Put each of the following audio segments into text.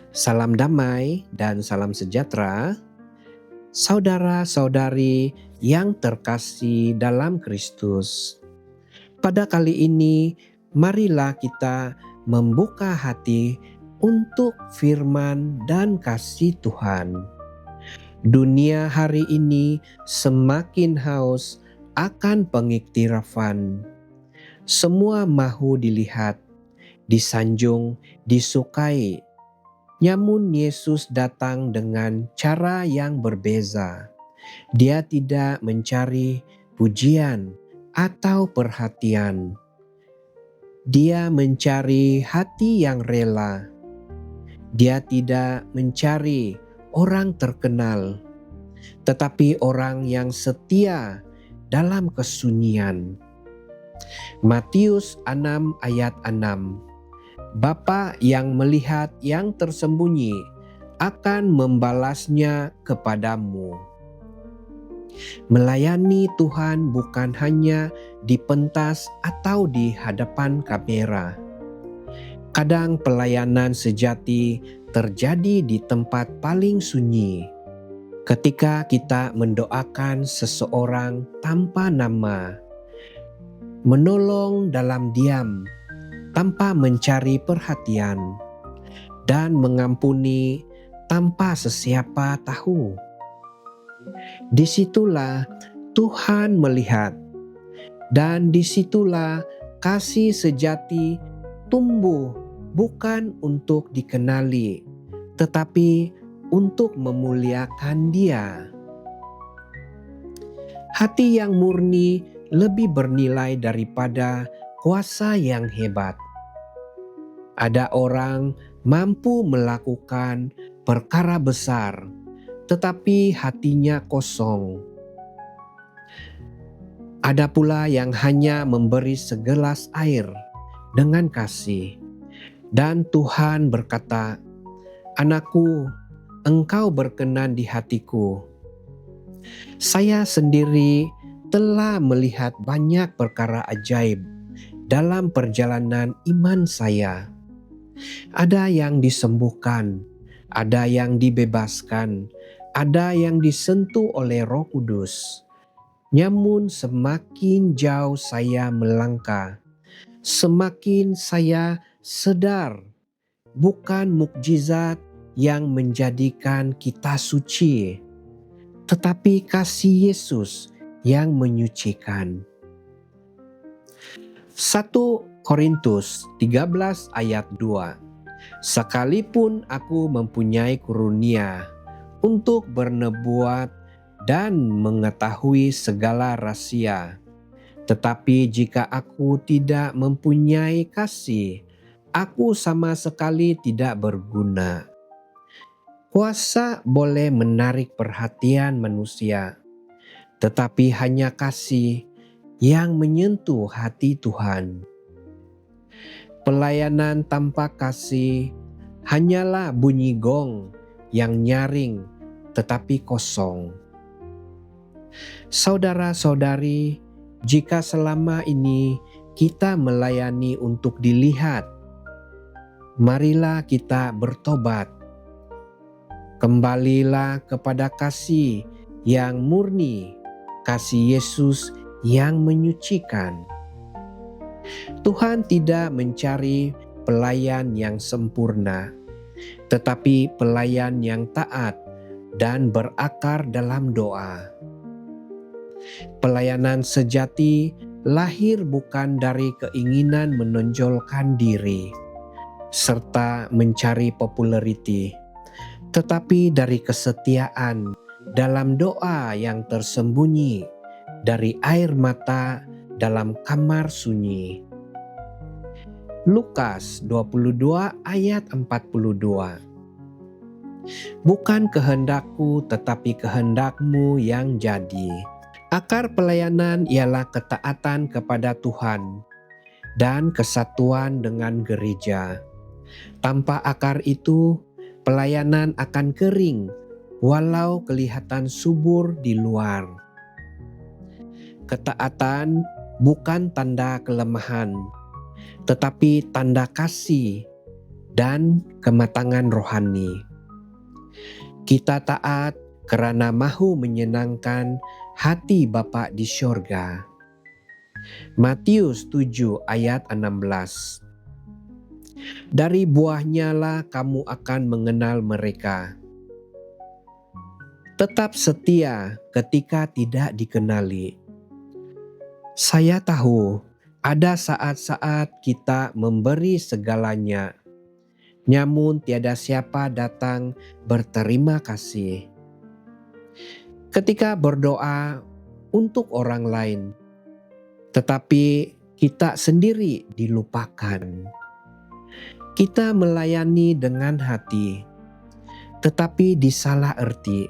Salam damai dan salam sejahtera, saudara-saudari yang terkasih dalam Kristus. Pada kali ini, marilah kita membuka hati untuk firman dan kasih Tuhan. Dunia hari ini semakin haus akan pengiktirafan. Semua mahu dilihat, disanjung, disukai. Namun Yesus datang dengan cara yang berbeza. Dia tidak mencari pujian atau perhatian. Dia mencari hati yang rela. Dia tidak mencari orang terkenal, tetapi orang yang setia dalam kesunyian. Matius 6 ayat 6. Bapa yang melihat yang tersembunyi akan membalasnya kepadamu. Melayani Tuhan bukan hanya di pentas atau di hadapan kamera. Kadang pelayanan sejati terjadi di tempat paling sunyi, ketika kita mendoakan seseorang tanpa nama, menolong dalam diam tanpa mencari perhatian, dan mengampuni tanpa sesiapa tahu. Disitulah Tuhan melihat, dan disitulah kasih sejati tumbuh, bukan untuk dikenali, tetapi untuk memuliakan Dia. Hati yang murni lebih bernilai daripada kuasa yang hebat. Ada orang mampu melakukan perkara besar, tetapi hatinya kosong. Ada pula yang hanya memberi segelas air dengan kasih, dan Tuhan berkata, "Anakku, engkau berkenan di hatiku." Saya sendiri telah melihat banyak perkara ajaib dalam perjalanan iman saya. Ada yang disembuhkan, ada yang dibebaskan, ada yang disentuh oleh Roh Kudus. Namun semakin jauh saya melangkah, semakin saya sadar bukan mukjizat yang menjadikan kita suci, tetapi kasih Yesus yang menyucikan. 1 Korintus 13 ayat 2. Sekalipun aku mempunyai karunia untuk bernubuat dan mengetahui segala rahasia, tetapi jika aku tidak mempunyai kasih, aku sama sekali tidak berguna. Kuasa boleh menarik perhatian manusia, tetapi hanya kasih yang menyentuh hati Tuhan. Pelayanan tanpa kasih hanyalah bunyi gong yang nyaring tetapi kosong. Saudara-saudari, jika selama ini kita melayani untuk dilihat, marilah kita bertobat. Kembalilah kepada kasih yang murni, kasih Yesus yang menyucikan. Tuhan tidak mencari pelayan yang sempurna, tetapi pelayan yang taat dan berakar dalam doa. Pelayanan sejati lahir bukan dari keinginan menonjolkan diri serta mencari populariti, tetapi dari kesetiaan dalam doa yang tersembunyi, dari air mata dalam kamar sunyi. Lukas 22 ayat 42. Bukan kehendakku tetapi kehendakmu yang jadi. Akar pelayanan ialah ketaatan kepada Tuhan dan kesatuan dengan gereja. Tanpa akar itu, pelayanan akan kering walau kelihatan subur di luar. Ketaatan bukan tanda kelemahan, tetapi tanda kasih dan kematangan rohani. Kita taat karena mahu menyenangkan hati Bapa di sorga. Matius 7 ayat 16. Dari buahnya lah kamu akan mengenal mereka. Tetap setia ketika tidak dikenali. Saya tahu ada saat-saat kita memberi segalanya, namun tiada siapa datang berterima kasih. Ketika berdoa untuk orang lain, tetapi kita sendiri dilupakan. Kita melayani dengan hati, tetapi disalah arti.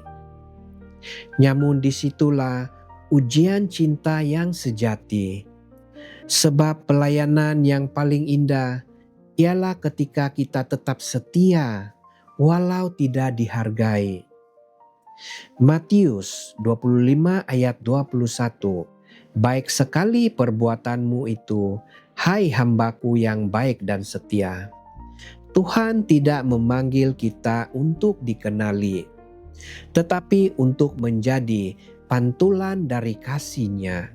Namun disitulah ujian cinta yang sejati. Sebab pelayanan yang paling indah ialah ketika kita tetap setia walau tidak dihargai. Matius 25 ayat 21. Baik sekali perbuatanmu itu, hai hambaku yang baik dan setia. Tuhan tidak memanggil kita untuk dikenali, tetapi untuk menjadi pantulan dari kasih-Nya.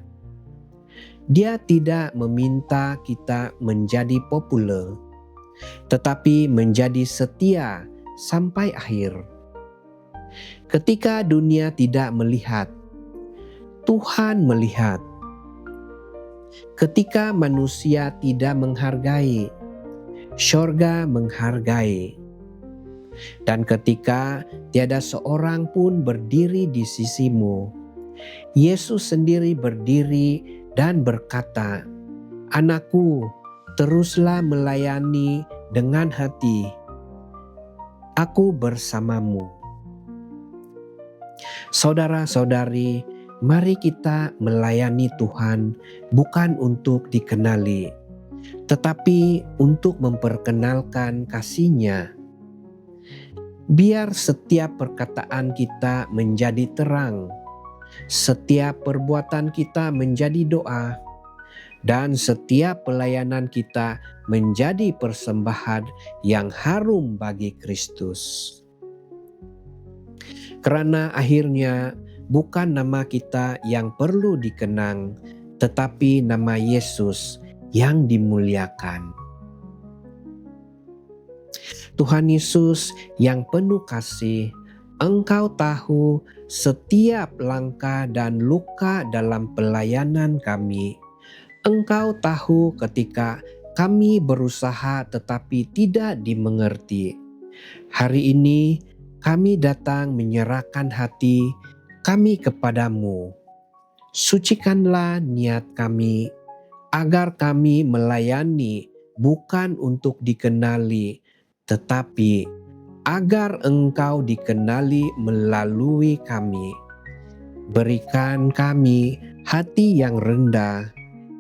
Dia tidak meminta kita menjadi populer, tetapi menjadi setia sampai akhir. Ketika dunia tidak melihat, Tuhan melihat. Ketika manusia tidak menghargai, sorga menghargai. Dan ketika tiada seorang pun berdiri di sisimu, Yesus sendiri berdiri dan berkata, "Anakku, teruslah melayani dengan hati. Aku bersamamu." Saudara-saudari, mari kita melayani Tuhan bukan untuk dikenali, tetapi untuk memperkenalkan kasih-Nya. Biar setiap perkataan kita menjadi terang, setiap perbuatan kita menjadi doa, dan setiap pelayanan kita menjadi persembahan yang harum bagi Kristus. Karena akhirnya bukan nama kita yang perlu dikenang, tetapi nama Yesus yang dimuliakan. Tuhan Yesus yang penuh kasih, Engkau tahu setiap langkah dan luka dalam pelayanan kami. Engkau tahu ketika kami berusaha tetapi tidak dimengerti. Hari ini kami datang menyerahkan hati kami kepadamu. Sucikanlah niat kami, agar kami melayani bukan untuk dikenali, tetapi agar Engkau dikenali melalui kami. Berikan kami hati yang rendah,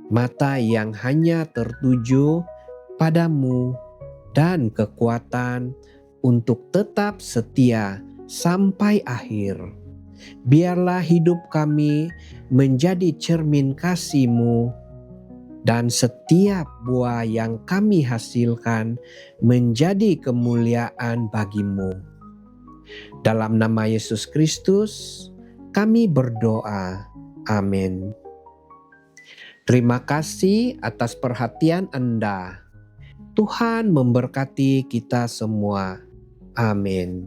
mata yang hanya tertuju padamu, dan kekuatan untuk tetap setia sampai akhir. Biarlah hidup kami menjadi cermin kasih-Mu, dan setiap buah yang kami hasilkan menjadi kemuliaan bagi-Mu. Dalam nama Yesus Kristus, kami berdoa. Amin. Terima kasih atas perhatian Anda. Tuhan memberkati kita semua. Amin.